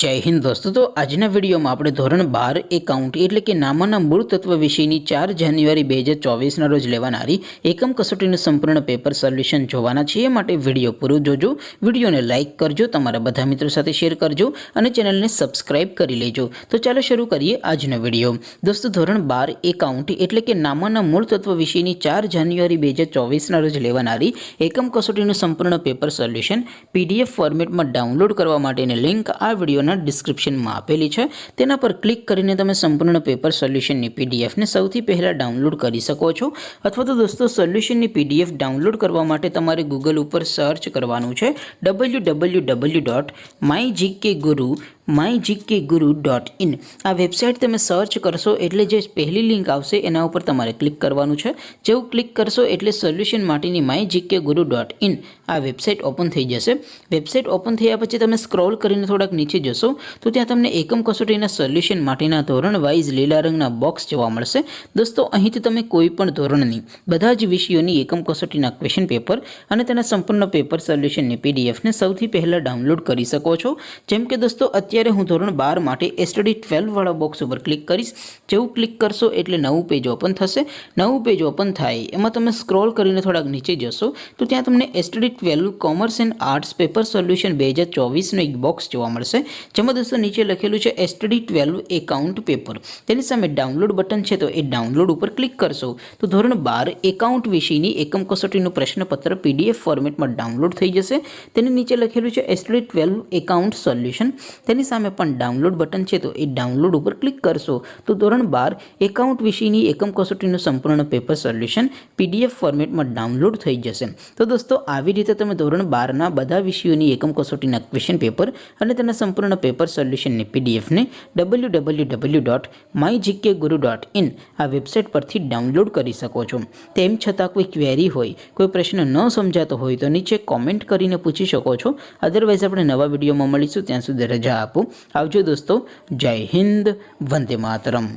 जय हिंद दोस्तों। तो आजना वीडियो में આપણે ધોરણ 12 એકાઉન્ટ એટલે કે નામના મૂળ તત્વ વિષયની 4 જાન્યુઆરી 2024 ના રોજ લેવાનારી એકમ કસોટીનું સંપૂર્ણ પેપર સોલ્યુશન જોવાના છે। માટે વિડિયો પૂરો જોજો, વિડિયોને લાઈક કરજો, તમારા બધા મિત્રો સાથે શેર કરજો અને ચેનલને સબસ્ક્રાઇબ કરી લેજો। તો ચાલો શરૂ કરીએ આજનો વિડિયો। દોસ્તો ધોરણ 12 એકાઉન્ટ એટલે કે નામના મૂળ તત્વ વિષયની 4 જાન્યુઆરી 2024 ના રોજ લેવાનારી એકમ કસોટીનું સંપૂર્ણ પેપર સોલ્યુશન PDF ફોર્મેટમાં ડાઉનલોડ કરવા માટેની લિંક આ વિડિયો डिस्क्रिप्शन में आपेली है। तेना पर क्लिक करीने तमे संपूर्ण पेपर सोल्यूशन नी PDF ने सौथी पहला डाउनलॉड करी सको छो। अथवा तो दोस्तों सोल्यूशन नी PDF डाउनलॉड करवा माटे तमारे गूगल पर सर्च करवानुं छे www.mygkguru.in। आ वेबसाइट तमे सर्च करशो एटले जे पहली लिंक आवशे एना उपर तमारे क्लिक करवानुं छे। जेवुं क्लिक करशो एटले सोल्यूशन माटेनी mygkguru.in आ वेबसाइट ओपन थई जशे। वेबसाइट ओपन थया पछी तमे स्क्रॉल करीने थोड़ाक नीचे जशो तो त्यां तमने एकम कसोटीना सोल्यूशन माटेना धोरण वाइज लीला रंगना बॉक्स जोवा मळशे। दोस्तों અહીંથી તમે કોઈ પણ ધોરણની બધા જ વિષયોની એકમ કસોટીના ક્વેશ્ચન પેપર અને તેના સંપૂર્ણ પેપર સોલ્યુશનની PDF ને સૌથી પહેલા ડાઉનલોડ કરી શકો છો। જેમ કે દોસ્તો અત્યારે હું ધોરણ 12 માટે STD 12 વાળા બોક્સ ઉપર ક્લિક કરીશ। જેવું ક્લિક કરશો એટલે નવું પેજ ઓપન થશે। નવું પેજ ઓપન થાય એમાં તમે સ્ક્રોલ કરીને થોડાક નીચે જશો તો ત્યાં તમને STD 12 commerce and arts paper solution 2024 નો એક બોક્સ જોવા મળશે। જેમાં दोस्तों नीचे लखेलू है STD 12 एकाउंट पेपर। तेनी सामे डाउनलॉड बटन है तो ये डाउनलॉड पर क्लिक करशो तो धोरण 12 एकाउंट विषयनी एकम कसोटीनुं प्रश्नपत्र PDF फॉर्मेट में डाउनलॉड थई जशे। तेनी नीचे लखेलू है STD 12 एकाउंट सोल्यूशन। तेनी सामे पण डाउनलॉड बटन है तो ये डाउनलॉड पर क्लिक करशो तो धोरण 12 एकाउंट विषयनी एकम कसोटीनुं संपूर्ण पेपर सोल्यूशन PDF फॉर्मेट में डाउनलॉड थई जशे। तो दोस्तों आवी रीते तमे धोरण 12 ना बधा विषयोनी एकम कसोटीना क्वेश्चन पेपर अने तेना संपूर्ण पेपर सोल्यूशन ने PDF ने www.mygkguru.in आ वेबसाइट पर थी डाउनलॉड करी सको छो। तेम छतां कोई क्वेरी होय, कोई प्रश्न न समजातो होय तो नीचे कॉमेंट करीने पूछी शको छो। अदरवाइज आपणे नवा विडियो में मळीशुं, त्यां सुधी रजा आपो। आवजो दोस्तों। जय हिंद, वंदे मातरम।